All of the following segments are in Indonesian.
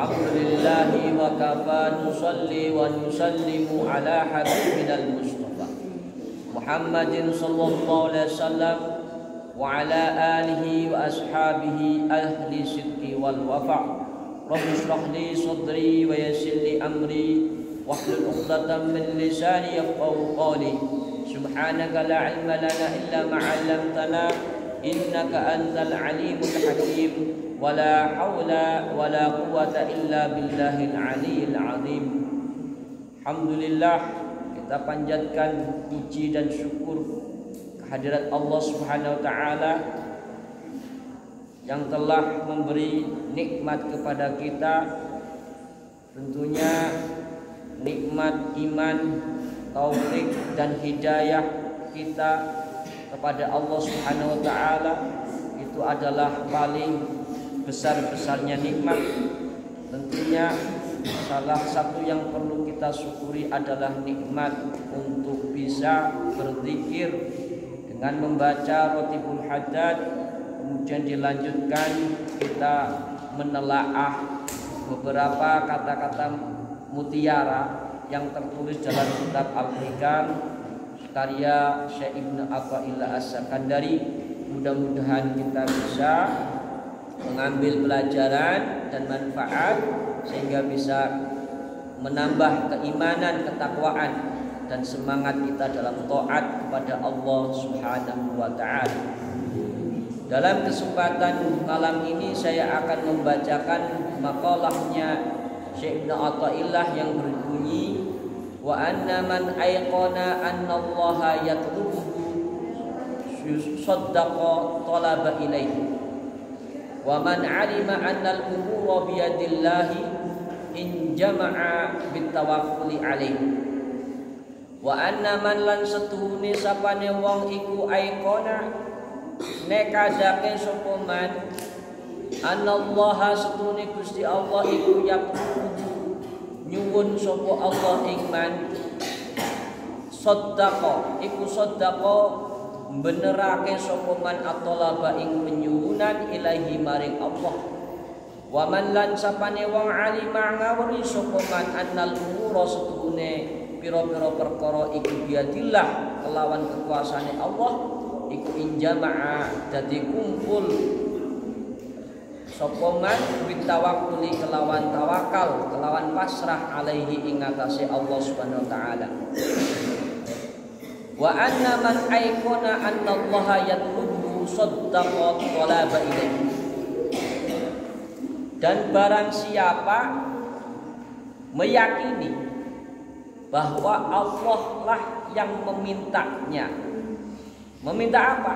Alhamdulillahi wa kafa nusalli wa nusallimu ala habibina al-Mustafa Muhammadin sallallahu alaihi wasallam wa ala alihi wa ashabihi ahli sidqi wal wafa. Rabbi shrah li sadri wa yassir li amri wahlul 'uqdatam min lisani yafqahu qawli. Subhanaka la ilma lana illa ma 'allamtana innaka antal alimul hakim. Wala haula wala quwata illa billahil aliyil azim. Alhamdulillah, kita panjatkan puji dan syukur kehadirat Allah Subhanahu wa taala yang telah memberi nikmat kepada kita, tentunya nikmat iman, taufik dan hidayah kita kepada Allah Subhanahu wa taala itu adalah paling besar-besarnya nikmat. Tentunya salah satu yang perlu kita syukuri adalah nikmat untuk bisa berzikir dengan membaca Rotibul Haddad, kemudian dilanjutkan kita menelaah beberapa kata-kata mutiara yang tertulis dalam kitab Al-Hikam karya Syekh Ibnu Athaillah As-Sakandari. Mudah-mudahan kita bisa mengambil pelajaran dan manfaat sehingga bisa menambah keimanan, ketakwaan dan semangat kita dalam taat kepada Allah Subhanahu wa taala. Dalam kesempatan malam ini saya akan membacakan maqalahnya Syekh Ibnu Athaillah yang berbunyi wa anna man ayqana annallaha yatlubu saddaqa talaba ilaihi wa man alima annal umura biyadillahi in jama'a bitawakkuli alaihi wa anna man lan setuhune sapane wong iku aikona nekadake sapa man anallaha setuhune Gusti Allah iku nyuwun sapa Allah ing man saddaqa iku saddaqa benerake sapa man atolaba ing penyuwunan ilahi maring Allah wa man lan sapane wong alima ngawuri sapa man annal umura setuhune pira-pira perkara iku biadillah kelawan kekuasaane Allah iku injama'a dadi kumpul sapa man bitawakkuli kelawan tawakal kelawan pasrah alaihi ing atase Allah Subhanahu wa taala. Wa anna man aikona annallaha yatlubu saddaqa talaba ilaihi. Dan barang siapa meyakini bahwa Allah lah yang memintanya. Meminta apa?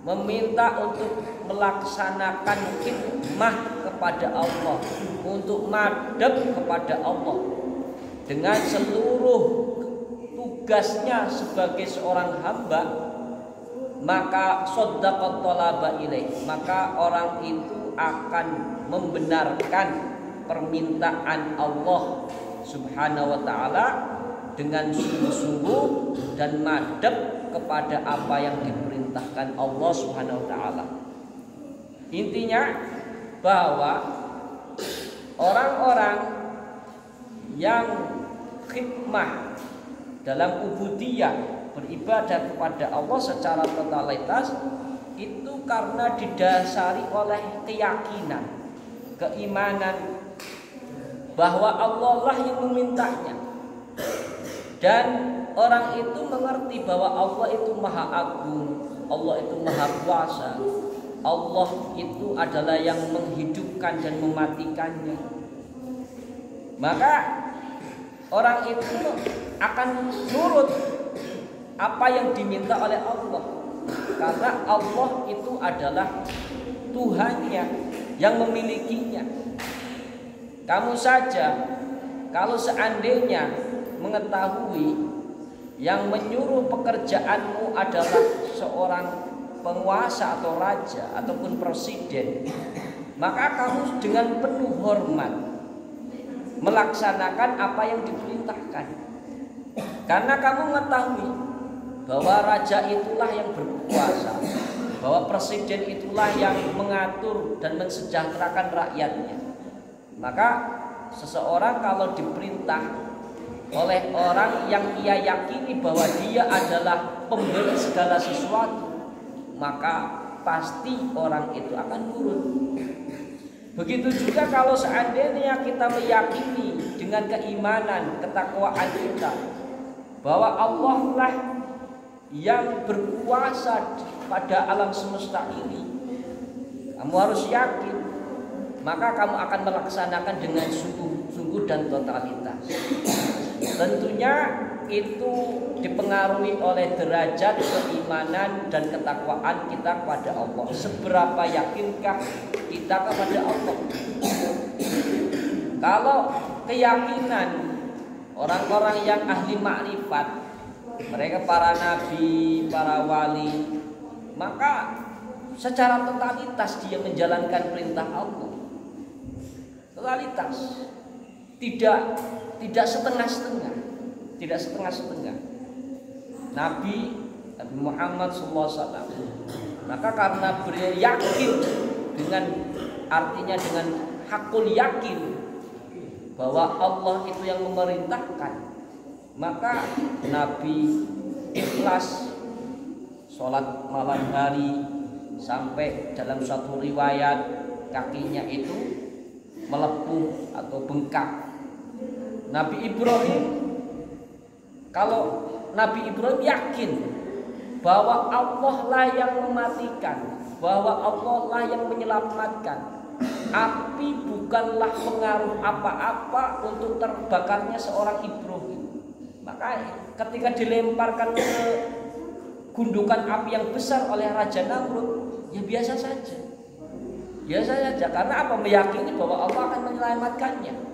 Meminta untuk melaksanakan khidmah kepada Allah, untuk madhab kepada Allah dengan seluruh tugasnya sebagai seorang hamba, maka shaddaqat talaba ilaih, maka orang itu akan membenarkan permintaan Allah Subhanahu wa taala dengan sungguh-sungguh dan madhab kepada apa yang diperintahkan Allah Subhanahu wa taala. Intinya bahwa orang-orang yang khidmah dalam ubudiyah beribadah kepada Allah secara totalitas itu karena didasari oleh keyakinan, keimanan bahwa Allah lah yang memintanya, dan orang itu mengerti bahwa Allah itu maha agung, Allah itu maha kuasa, Allah itu adalah yang menghidupkan dan mematikannya. Maka orang itu akan nurut apa yang diminta oleh Allah, karena Allah itu adalah Tuhannya yang memilikinya. Kamu saja kalau seandainya mengetahui yang menyuruh pekerjaanmu adalah seorang penguasa atau raja ataupun presiden, maka kamu dengan penuh hormat melaksanakan apa yang diperintahkan, karena kamu mengetahui bahwa raja itulah yang berkuasa, bahwa presiden itulah yang mengatur dan mensejahterakan rakyatnya. Maka seseorang kalau diperintah oleh orang yang ia yakini bahwa dia adalah pemberi segala sesuatu, maka pasti orang itu akan nurut. Begitu juga kalau seandainya kita meyakini dengan keimanan, ketakwaan kita bahwa Allah lah yang berkuasa pada alam semesta ini, kamu harus yakin, maka kamu akan melaksanakan dengan sungguh-sungguh dan totalitas. Tentunya itu dipengaruhi oleh derajat keimanan dan ketakwaan kita kepada Allah. Seberapa yakinkah kita kepada Allah? Kalau keyakinan orang-orang yang ahli makrifat, mereka para nabi, para wali, maka secara totalitas dia menjalankan perintah Allah. Totalitas. Tidak setengah-setengah, tidak setengah-setengah. Nabi Muhammad SAW, maka karena beliau yakin artinya dengan hakul yakin bahwa Allah itu yang memerintahkan, maka Nabi ikhlas sholat malam hari sampai dalam suatu riwayat kakinya itu melepuh atau bengkak. Nabi Ibrahim, kalau Nabi Ibrahim yakin bahwa Allah lah yang mematikan, bahwa Allah lah yang menyelamatkan, api bukanlah pengaruh apa-apa untuk terbakarnya seorang Ibrahim. Maka ketika dilemparkan ke gundukan api yang besar oleh Raja Namrud, ya biasa saja. Biasa saja, karena apa? Meyakini bahwa Allah akan menyelamatkannya.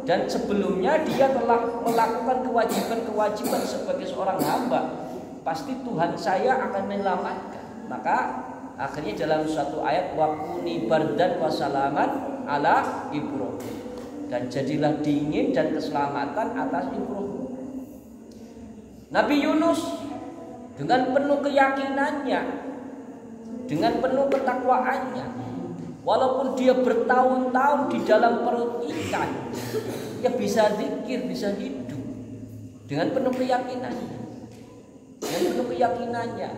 Dan sebelumnya dia telah melakukan kewajiban-kewajiban sebagai seorang hamba. Pasti Tuhan saya akan menyelamatkan. Maka akhirnya dalam suatu ayat, waquni bardan wa salaman ala Ibrahim, dan jadilah dingin dan keselamatan atas Ibrahim. Nabi Yunus dengan penuh keyakinannya, dengan penuh ketakwaannya, walaupun dia bertahun-tahun di dalam perut ikan, ya bisa zikir, bisa hidup dengan penuh keyakinannya. Dengan penuh keyakinannya,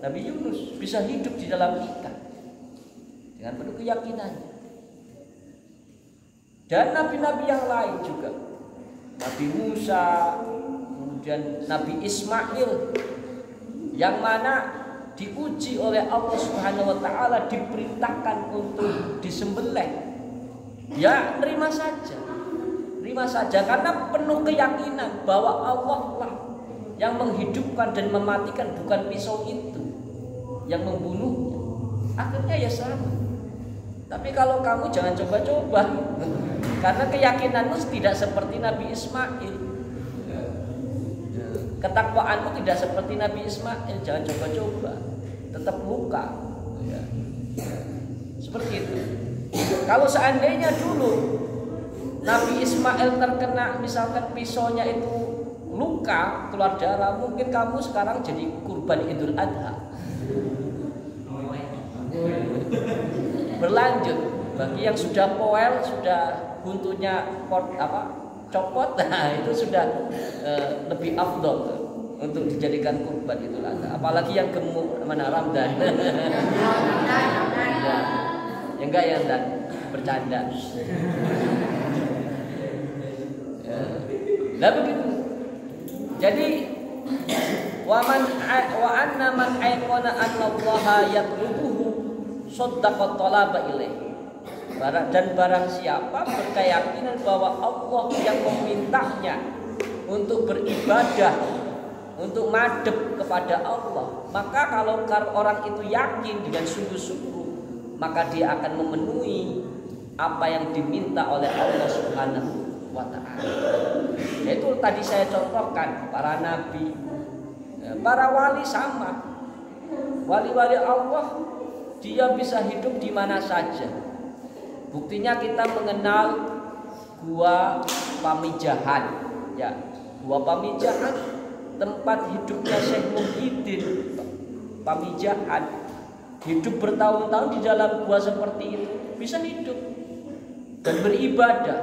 Nabi Yunus bisa hidup di dalam ikan dengan penuh keyakinannya. Dan nabi-nabi yang lain juga, Nabi Musa, kemudian Nabi Ismail, yang mana diuji oleh Allah Subhanahu wa taala, diperintahkan untuk disembelih. Ya, terima saja karena penuh keyakinan bahwa Allah lah yang menghidupkan dan mematikan, bukan pisau itu yang membunuhnya. Akhirnya ya sama. Tapi kalau kamu jangan coba-coba, karena keyakinanmu tidak seperti Nabi Ismail, ketakwaanmu tidak seperti Nabi Ismail, jangan coba-coba, tetap luka. Seperti itu. Kalau seandainya dulu Nabi Ismail terkena misalkan pisaunya itu luka, keluar darah, mungkin kamu sekarang jadi kurban Idul Adha. Berlanjut, bagi yang sudah poel, sudah buntunya copot, nah itu sudah lebih afdol untuk dijadikan kurban Idul Adha. Apalagi yang gemuk, mana Ramdan. Ya enggak ya, dan bercanda. Lah begitu. Jadi wa anna man ayqana anna Allah yatlubuhu saddaqa talaba ilaih. Dan barang siapa berkeyakinan bahwa Allah yang memintanya untuk beribadah, untuk madhep kepada Allah, maka kalau orang itu yakin dengan sungguh-sungguh, maka dia akan memenuhi apa yang diminta oleh Allah Subhanahu wa ta'ala. Yaitu tadi saya contohkan para nabi, para wali sama. Wali-wali Allah dia bisa hidup di mana saja. Buktinya kita mengenal Gua Pamijahan, ya, Gua Pamijahan tempat hidupnya Syekh Muhyiddin Pamijahan. hidup bertahun-tahun di dalam gua seperti itu, bisa hidup dan beribadah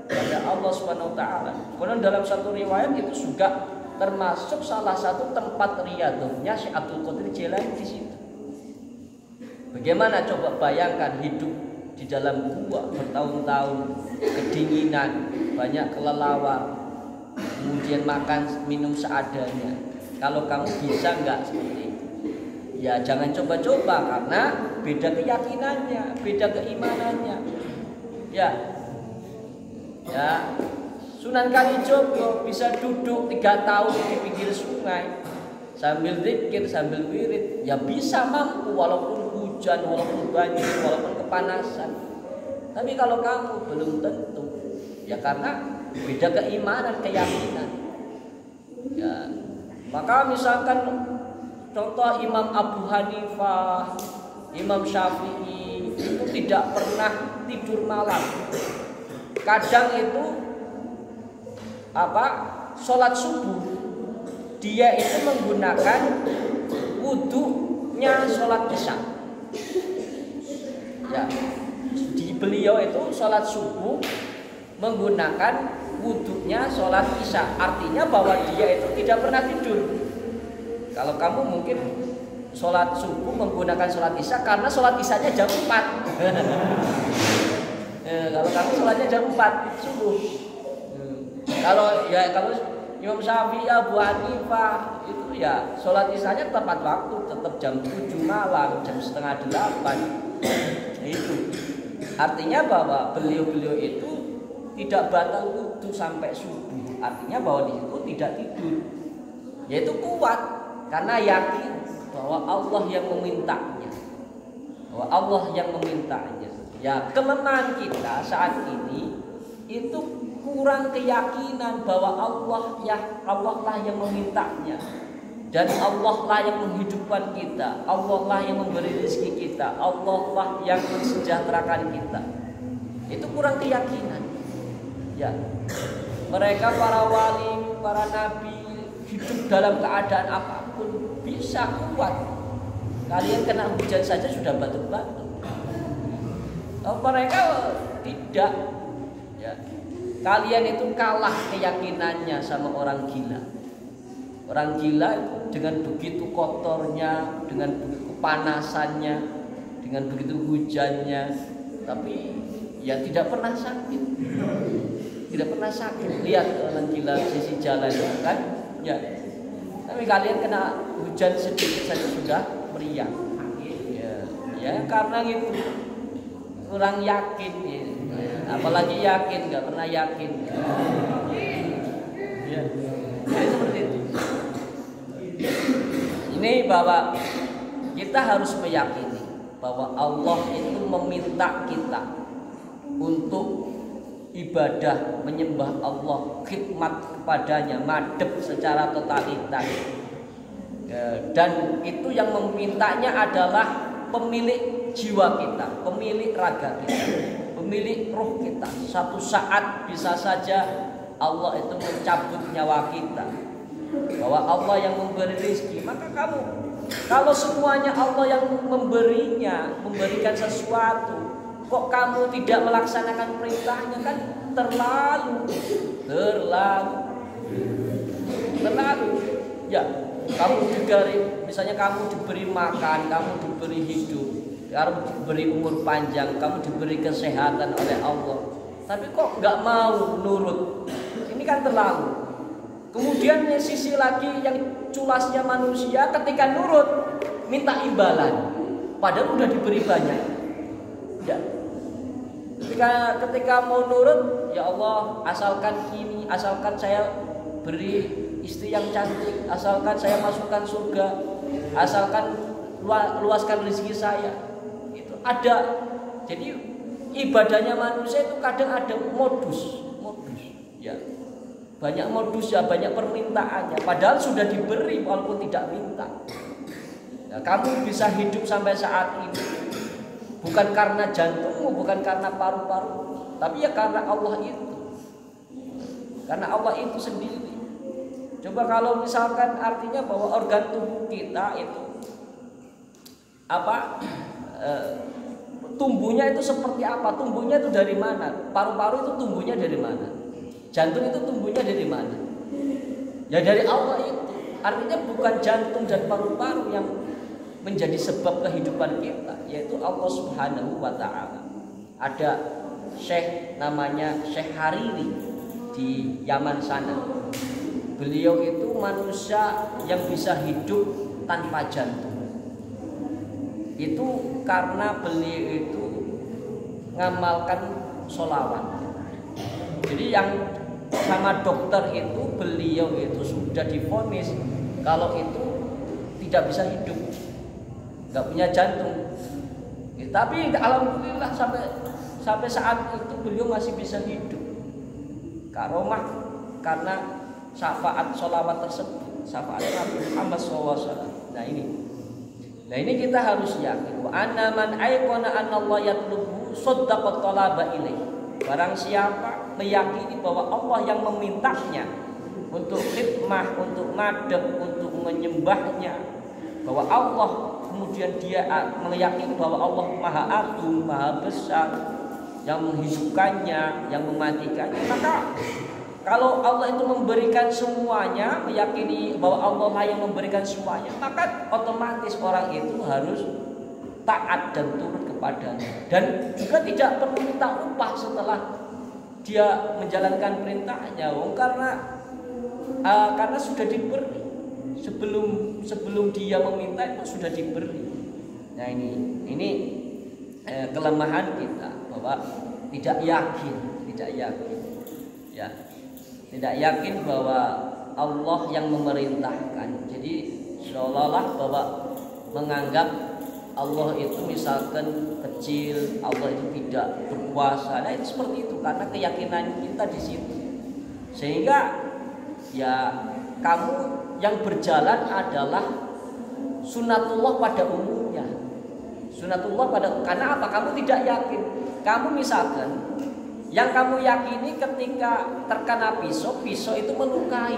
pada Allah Subhanahu wa taala. Karena dalam satu riwayat itu juga termasuk salah satu tempat riyadhahnya Syekh Abdul Qadir Jailani di situ. Bagaimana coba bayangkan hidup di dalam gua bertahun-tahun, kedinginan, banyak kelelawar, kemudian makan minum seadanya. Kalau kamu bisa nggak seperti itu? Ya jangan coba-coba karena beda keyakinannya, beda keimanannya. Ya, Sunan Kalijogo bisa duduk 3 tahun di pinggir sungai sambil zikir, sambil wirid. Ya bisa mampu walaupun hujan, walaupun banjir, walaupun kepanasan. Tapi kalau kamu belum tentu. Ya karena beda keimanan, keyakinan. Ya, maka misalkan contoh Imam Abu Hanifah, Imam Syafi'i itu tidak pernah tidur malam. Kadang itu sholat subuh dia itu menggunakan wudunya sholat isya. Ya, di beliau itu sholat subuh menggunakan wudunya sholat isya. Artinya bahwa dia itu tidak pernah tidur. Kalau kamu mungkin sholat subuh menggunakan sholat isya karena sholat isyanya jam 4. Kalau kamu sholatnya jam 4 subuh. Kalau Imam Syafi'i, Abu Hanifah itu ya sholat isyanya tepat waktu, tetap jam 7 malam, jam setengah 8. Itu artinya bahwa beliau-beliau itu tidak batal wudu sampai subuh. Artinya bahwa di situ tidak tidur. Yaitu kuat karena yakin bahwa Allah yang memintanya. Bahwa Allah yang memintanya. Ya, kelemahan kita saat ini itu kurang keyakinan bahwa Allah lah yang memintanya. Dan Allah lah yang menghidupkan kita. Allah lah yang memberi rezeki kita. Allah lah yang mensejahterakan kita. Itu kurang keyakinan. Ya, mereka para wali, para nabi hidup dalam keadaan apapun bisa kuat. Kalian kena hujan saja sudah batuk-batuk. Mereka tidak. Ya, kalian itu kalah keyakinannya sama orang gila. Orang gila itu dengan begitu kotornya, dengan begitu kepanasannya, dengan begitu hujannya, tapi ya tidak pernah sakit. Tidak pernah sakit. Lihat orang gila sisi jalan kan, ya. Tapi kalian kena hujan sedikit saja sudah meriang. Ya karena itu kurang yakin. Ya. Apalagi yakin, nggak pernah yakin. Ya. Jadi seperti itu. Ini bahwa kita harus meyakini bahwa Allah itu meminta kita untuk ibadah, menyembah Allah, khidmat kepadanya, madhep secara totalitas. Dan itu yang memintanya adalah pemilik jiwa kita, pemilik raga kita, pemilik roh kita. Satu saat bisa saja Allah itu mencabut nyawa kita. Bahwa Allah yang memberi rezeki, maka kamu kalau semuanya Allah yang memberikan sesuatu, kok kamu tidak melaksanakan perintahnya, kan terlalu. Ya, kamu misalnya kamu diberi makan, kamu diberi hidup, kamu diberi umur panjang, kamu diberi kesehatan oleh Allah, tapi kok nggak mau nurut? Ini kan terlalu. Kemudian sisi lagi yang culasnya manusia ketika nurut minta imbalan, padahal udah diberi banyak. Ya. Ketika mau nurut, ya Allah, asalkan ini, asalkan saya beri istri yang cantik, asalkan saya masukkan surga, asalkan luaskan rezeki saya. Itu ada. Jadi ibadahnya manusia itu kadang ada modus. Ya. Banyak modus ya, banyak permintaannya. Padahal sudah diberi walaupun tidak minta. Ya, kamu bisa hidup sampai saat ini bukan karena jantungmu, bukan karena paru-paru, tapi ya karena Allah itu. Karena Allah itu sendiri. Coba kalau misalkan artinya bahwa organ tubuh kita itu apa tumbuhnya itu seperti apa? Tumbuhnya itu dari mana? Paru-paru itu tumbuhnya dari mana? Jantung itu tumbuhnya dari mana? Ya dari Allah itu. Artinya bukan jantung dan paru-paru yang menjadi sebab kehidupan kita, yaitu Allah Subhanahu wa taala. Ada Syekh namanya Syekh Hariri di Yaman sana. Beliau itu manusia yang bisa hidup tanpa jantung. Itu karena beliau itu ngamalkan sholawat. Jadi yang sama dokter itu, beliau itu sudah divonis kalau itu tidak bisa hidup, nggak punya jantung. Ya, tapi alhamdulillah sampai saat itu beliau masih bisa hidup. Karomah karena syafaat sholawat tersebut, syafaat Nabi Muhammad SAW. Nah ini kita harus yakin. Wa anna man aiqana anna Allah yatlubu saddaqat talaba ilaih. Barang siapa meyakini bahwa Allah yang memintanya untuk khidmah, untuk madhab, untuk menyembahnya, bahwa Allah, kemudian dia meyakini bahwa Allah Maha Agung, Maha Besar, yang menghidupkannya, yang mematikannya, maka kalau Allah itu memberikan semuanya, meyakini bahwa Allah lah yang memberikan semuanya, maka otomatis orang itu harus taat dan turut kepadanya, dan juga tidak perlu minta upah setelah dia menjalankan perintahnya, karena sudah diberi sebelum dia meminta itu sudah diberi. Nah ini kelemahan kita, bahwa tidak yakin ya. Tidak yakin bahwa Allah yang memerintahkan. Jadi seolah-olah bahwa menganggap Allah itu misalkan kecil, Allah itu tidak berkuasa. Nah itu seperti itu karena keyakinan kita di situ. Sehingga ya kamu yang berjalan adalah sunatullah pada umumnya. Sunatullah karena apa? Kamu tidak yakin. Kamu misalkan yang kamu yakini ketika terkena pisau itu melukai.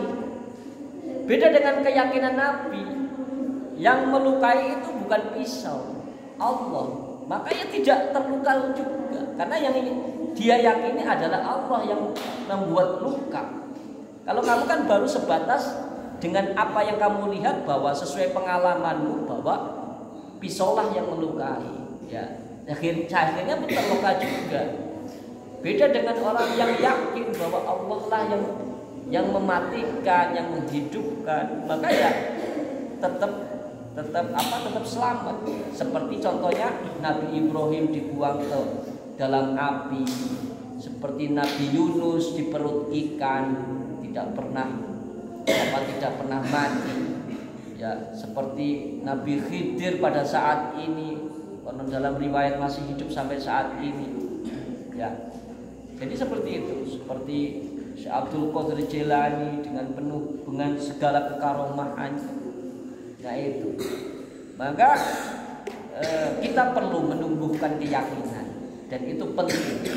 Beda dengan keyakinan Nabi. Yang melukai itu bukan pisau, Allah. Makanya tidak terluka juga. Karena yang dia yakini adalah Allah yang membuat luka. Kalau kamu kan baru sebatas dengan apa yang kamu lihat, bahwa sesuai pengalamanmu bahwa pisaulah yang melukai. Ya, akhirnya terluka juga. Beda dengan orang yang yakin bahwa Allah lah yang mematikan, yang menghidupkan, maka ya tetap selamat. Seperti contohnya Nabi Ibrahim dibuang ke dalam api, seperti Nabi Yunus di perut ikan, tidak pernah mati. Ya, seperti Nabi Khidir pada saat ini, konon dalam riwayat masih hidup sampai saat ini. Ya. Jadi seperti itu, seperti Syekh Abdul Qadir Jilani dengan segala kekaromahannya. Nah itu. Maka kita perlu menumbuhkan keyakinan, dan itu penting.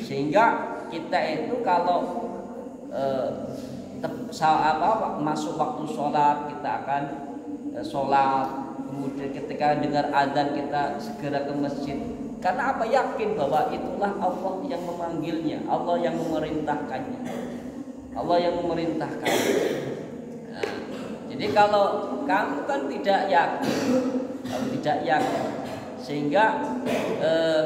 Sehingga kita itu kalau masuk waktu sholat, kita akan sholat. Kemudian ketika dengar azan kita segera ke masjid. Karena apa? Yakin bahwa itulah Allah yang memanggilnya, Allah yang memerintahkannya, Allah yang memerintahkannya. Nah, jadi kalau kamu kan tidak yakin, sehingga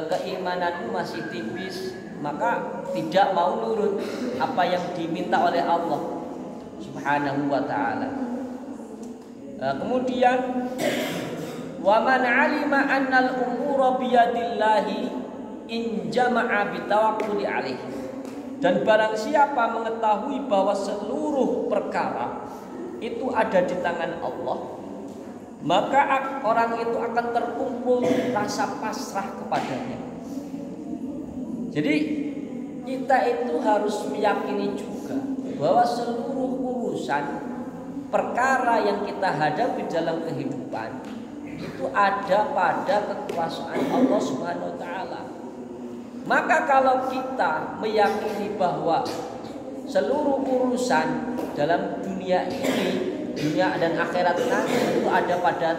keimananmu masih tipis, maka tidak mau nurut apa yang diminta oleh Allah Subhanahu wa ta'ala. Kemudian wa man 'alima anna al-umura biyadillahi in jama'a bitawakkuli alaihi. Dan barang siapa mengetahui bahwa seluruh perkara itu ada di tangan Allah, maka orang itu akan terkumpul rasa pasrah kepadanya. Jadi kita itu harus meyakini juga bahwa seluruh urusan perkara yang kita hadapi dalam kehidupan itu ada pada kekuasaan Allah Subhanahu wa taala. Maka kalau kita meyakini bahwa seluruh urusan dalam dunia ini, dunia dan akhirat nanti itu ada pada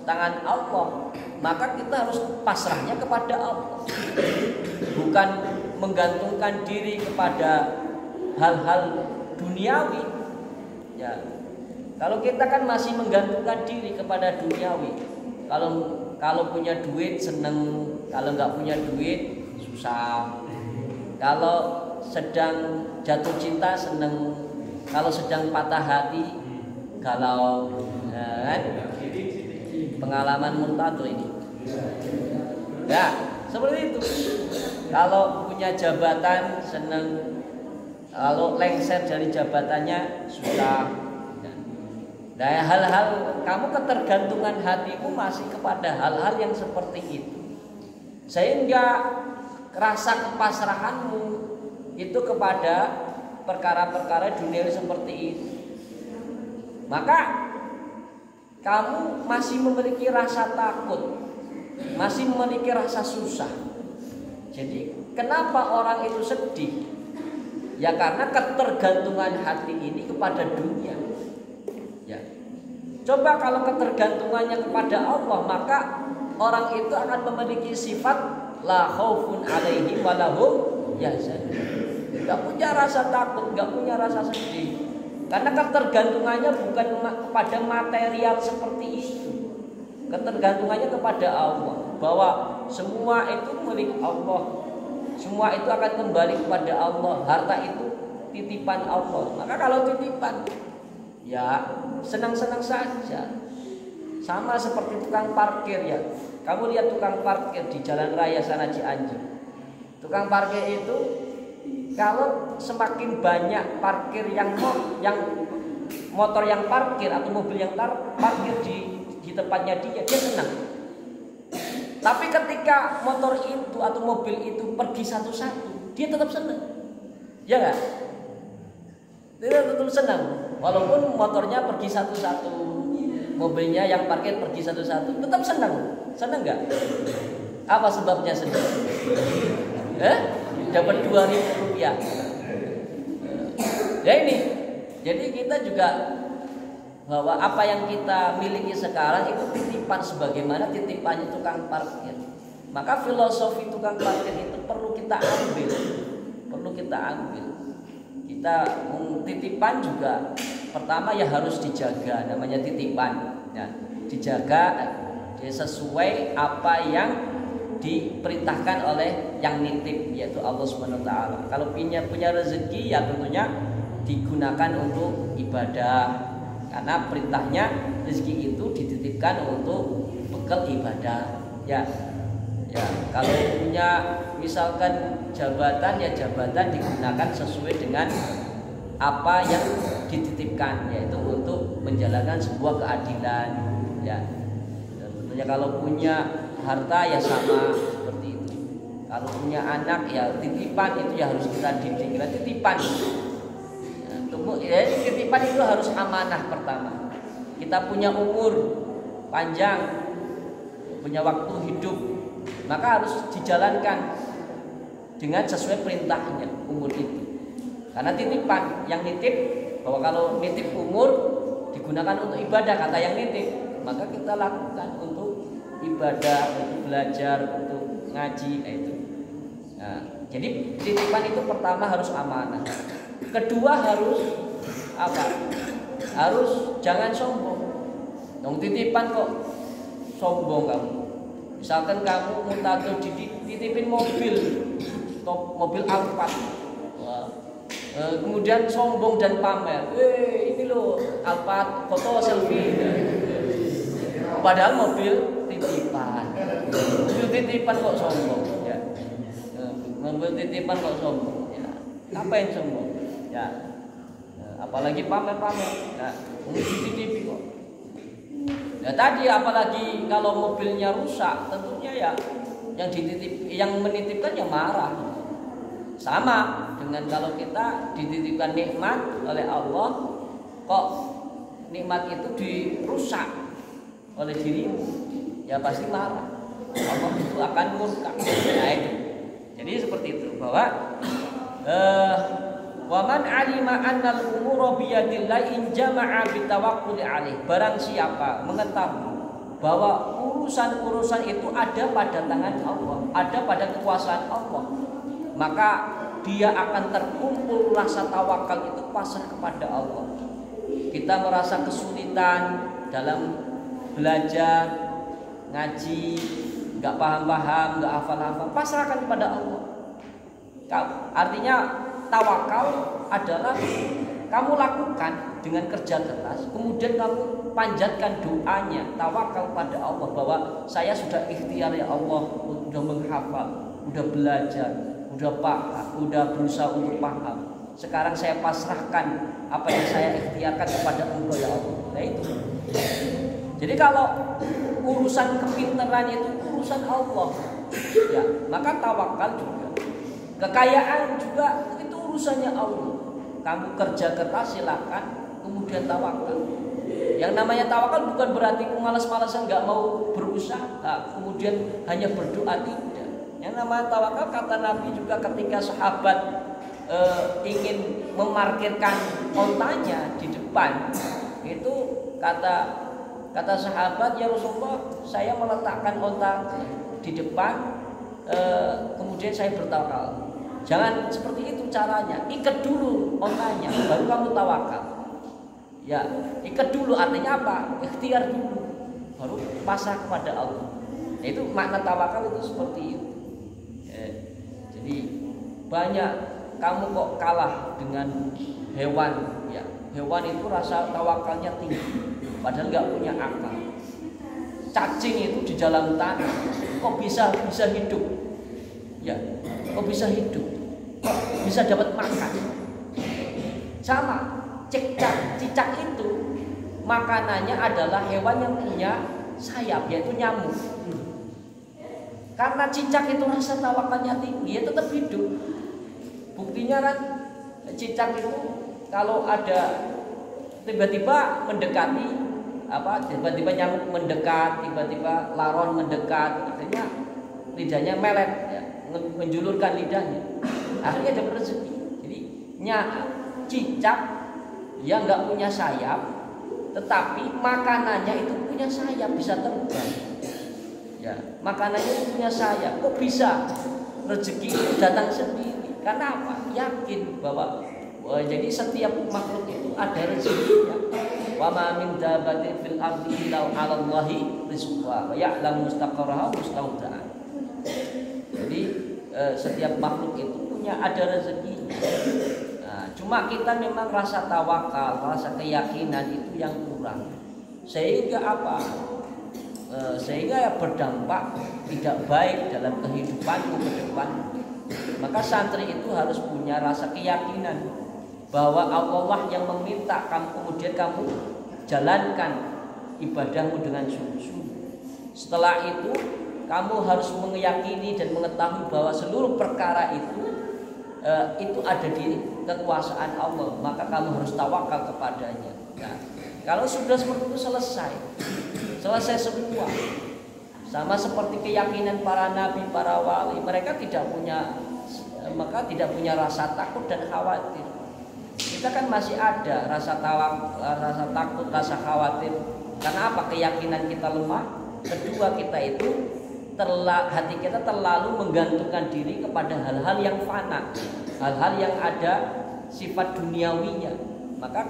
tangan Allah, maka kita harus pasrahnya kepada Allah, bukan menggantungkan diri kepada hal-hal duniawi. Ya, kalau kita kan masih menggantungkan diri kepada duniawi, kalau punya duit seneng, kalau nggak punya duit susah, kalau sedang jatuh cinta seneng, kalau sedang patah hati galau. Kan? Pengalaman Murtado ini. Ya, seperti itu. Kalau punya jabatan seneng, kalau lengser dari jabatannya susah. Nah, hal-hal kamu ketergantungan hatimu masih kepada hal-hal yang seperti itu, sehingga rasa kepasrahanmu itu kepada perkara-perkara dunia seperti itu. Maka kamu masih memiliki rasa takut, masih memiliki rasa susah. Jadi kenapa orang itu sedih? Ya karena ketergantungan hati ini kepada dunia. Ya. Coba kalau ketergantungannya kepada Allah, maka orang itu akan memiliki sifat la khaufun alaihim wa lahum yahzanun. Gak punya rasa takut, gak punya rasa sedih, karena ketergantungannya bukan kepada material seperti itu. Ketergantungannya kepada Allah, bahwa semua itu milik Allah, semua itu akan kembali kepada Allah. Harta itu titipan Allah. Maka kalau titipan, ya senang-senang saja. Sama seperti tukang parkir ya. Kamu lihat tukang parkir di jalan raya sana Cianjur. Tukang parkir itu kalau semakin banyak parkir yang motor yang parkir atau mobil yang parkir di tempatnya dia senang. Tapi ketika motor itu atau mobil itu pergi satu-satu, dia tetap senang. Ya enggak? Dia tetap senang. Walaupun motornya pergi satu-satu, mobilnya yang parkir pergi satu-satu, tetap senang. Senang enggak? Apa sebabnya senang? Dapat 2.000 rupiah. Ya ini. Jadi kita juga bahwa apa yang kita miliki sekarang itu titipan, sebagaimana titipannya tukang parkir. Maka filosofi tukang parkir itu perlu kita ambil. Kita titipan juga pertama ya harus dijaga, namanya titipan. Ya, dijaga sesuai apa yang diperintahkan oleh yang nitip, yaitu Allah Subhanahu wa taala. Kalau punya rezeki ya tentunya digunakan untuk ibadah, karena perintahnya rezeki itu dititipkan untuk bekal ibadah. Ya, kalau punya misalkan jabatan, ya jabatan digunakan sesuai dengan apa yang dititipkan, yaitu untuk menjalankan sebuah keadilan. Ya, dan tentunya kalau punya harta ya sama seperti itu. Kalau punya anak ya titipan, itu ya harus kita didik. Kita titipan. Ya, titipan itu harus amanah pertama. Kita punya umur panjang, punya waktu hidup, maka harus dijalankan dengan sesuai perintahnya umur itu. Karena titipan, yang nitip, bahwa kalau nitip umur digunakan untuk ibadah, kata yang nitip, maka kita lakukan untuk ibadah, untuk belajar, untuk ngaji, itu. Nah, jadi titipan itu pertama harus amanah. Kedua harus apa? Harus jangan sombong. Dong titipan kok sombong kamu. Misalkan kamu Murtado dititipin mobil Alphard. Kemudian sombong dan pamer. Ini loh Alphard, foto selfie. Padahal mobil titipan. Mobil titipan kok sombong, ya. Mobil titipan kok sombong, ya. Apa yang sombong? Ya. Apalagi pamer-pamer. Ya, dititipi kok. Ya tadi apalagi kalau mobilnya rusak, tentunya ya yang menitipkan ya marah. Sama dengan kalau kita dititipkan nikmat oleh Allah, kok nikmat itu dirusak oleh dirimu, ya pasti marah. Allah itu akan murka. Nah, itu. Jadi seperti itu, bahwa wa man alima anna al-umura bi yadillah in jama'a bi tawakkul alaih. Barang siapa mengetahui bahwa urusan-urusan itu ada pada tangan Allah, ada pada kekuasaan Allah. Maka dia akan terkumpul rasa tawakal itu pasrah kepada Allah. Kita merasa kesulitan dalam belajar, ngaji, nggak paham-paham, nggak hafal-hafal, pasrahkan kepada Allah. Artinya tawakal adalah kamu lakukan dengan kerja keras, kemudian kamu panjatkan doanya, tawakal pada Allah bahwa saya sudah ikhtiar ya Allah, sudah menghafal, sudah belajar, sudah paham, sudah berusaha untuk paham. Sekarang saya pasrahkan apa yang saya ikhtiarkan kepada Engkau ya Allah. Nah itu. Jadi kalau urusan kepintaran itu urusan Allah, ya maka tawakal juga. Kekayaan juga itu urusannya Allah. Kamu kerja keras silakan, kemudian tawakal. Yang namanya tawakal bukan berarti malas-malasan nggak mau berusaha, kemudian hanya berdoa, tidak. Yang namanya tawakal, kata Nabi juga ketika sahabat ingin memarkirkan ontanya di depan, itu kata sahabat, ya Rasulullah, saya meletakkan onta di depan, kemudian saya bertawakal. Jangan seperti itu caranya. Ikat dulu ontanya, baru kamu tawakal. Ya, ikat dulu artinya apa? Ikhtiar dulu, baru pasrah kepada Allah. Nah, itu makna tawakal itu seperti itu. Jadi banyak kamu kok kalah dengan hewan. Ya, hewan itu rasa tawakalnya tinggi, padahal nggak punya akal. Cacing itu di dalam tanah, kok bisa hidup? Ya, kok bisa hidup? Bisa dapat makan. Sama cicak itu makanannya adalah hewan yang punya sayap, yaitu nyamuk. Karena cicak itu rasa tawakalnya tinggi, ya tetap hidup. Buktinya kan cicak itu kalau ada tiba-tiba mendekati tiba-tiba nyamuk mendekat, tiba-tiba laron mendekat, akhirnya lidahnya melet, ya, menjulurkan lidahnya, akhirnya dapat rezeki. Jadi cicak yang nggak punya sayap, tetapi makanannya itu punya sayap, bisa terbang. Ya, makanannya itu punya sayap, kok bisa rezeki itu datang sendiri? Karena apa? Yakin bahwa jadi setiap makhluk itu ada rezekinya. Wa ma min dabbatin fil ardi illa 'ala Allahi rizquha wa ya'lamu mustaqarraha wa mustawda'aha. Jadi setiap makhluk itu punya ada rezekinya. Nah, cuma kita memang rasa tawakal, rasa keyakinan itu yang kurang. Sehingga apa? Sehingga ya berdampak tidak baik dalam kehidupanmu ke depan. Maka santri itu harus punya rasa keyakinan bahwa Allah yang meminta kamu, kemudian kamu jalankan ibadahmu dengan sungguh-sungguh. Setelah itu kamu harus meyakini dan mengetahui bahwa seluruh perkara itu ada di kekuasaan Allah. Maka kamu harus tawakal kepadanya. Nah, kalau sudah seperti itu selesai semua. Sama seperti keyakinan para nabi, para wali, mereka tidak punya rasa takut dan khawatir. Kita kan masih ada rasa takut, rasa khawatir. Karena apa? Keyakinan kita lemah. Kedua, kita itu hati kita terlalu menggantungkan diri kepada hal-hal yang fana, hal-hal yang ada sifat duniawinya. Maka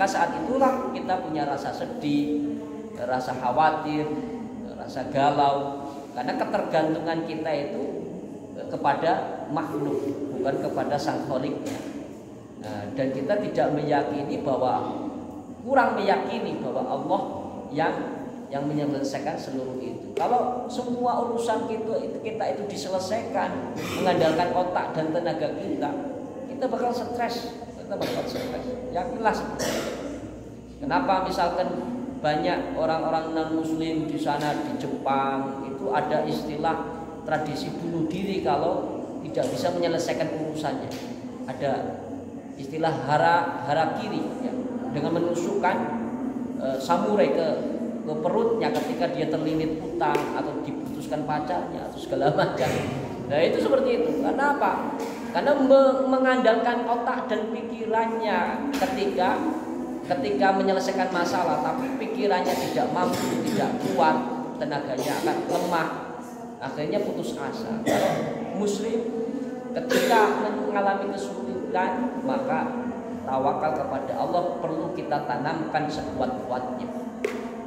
saat itulah kita punya rasa sedih, rasa khawatir, rasa galau, karena ketergantungan kita itu kepada makhluk, bukan kepada sang Kholiknya. Nah, dan kita tidak meyakini kurang meyakini bahwa Allah yang menyelesaikan seluruh itu. Kalau semua urusan kita itu diselesaikan mengandalkan otak dan tenaga kita bakal stres. Yakinlah seperti itu. Kenapa misalkan banyak orang-orang non-muslim di sana di Jepang itu ada istilah tradisi bunuh diri kalau tidak bisa menyelesaikan urusannya. Ada istilah harakiri, ya, dengan menusukkan samurai ke perutnya ketika dia terlilit utang atau diputuskan pacarnya atau segala macam. Nah itu seperti itu. Karena apa? Karena mengandalkan otak dan pikirannya ketika menyelesaikan masalah, tapi pikirannya tidak mampu, tidak kuat, tenaganya akan lemah, akhirnya putus asa. Kalau muslim ketika mengalami kesulitan, maka tawakal kepada Allah perlu kita tanamkan sekuat-kuatnya.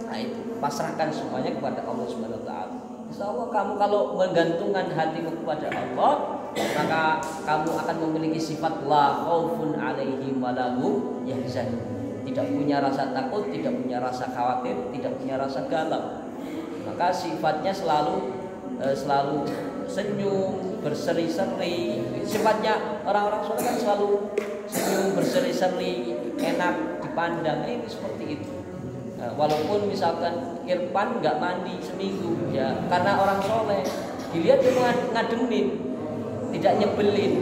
Nah itu, pasrahkan semuanya kepada Allah Subhanahu wa taala. Insyaallah kamu kalau menggantungkan hatimu kepada Allah, maka kamu akan memiliki sifat la khaufun 'alaihim wa lahum yahzanun. Tidak punya rasa takut, tidak punya rasa khawatir, tidak punya rasa galau. Maka sifatnya selalu senyum, berseri-seri. Sifatnya orang-orang soleh kan selalu senyum, berseri-seri, enak dipandang. Ini seperti itu. Walaupun misalkan Irfan nggak mandi seminggu, ya karena orang soleh, dilihat dia ngademin, tidak nyebelin.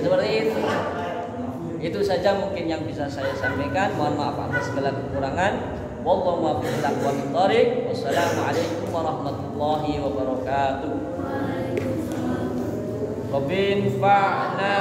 Seperti itu. Itu saja mungkin yang bisa saya sampaikan. Mohon maaf atas segala kekurangan. Wallahu muwaffiq ila aqwamit thoriq. Wassalamualaikum warahmatullahi wabarakatuh. Rabbil fa'na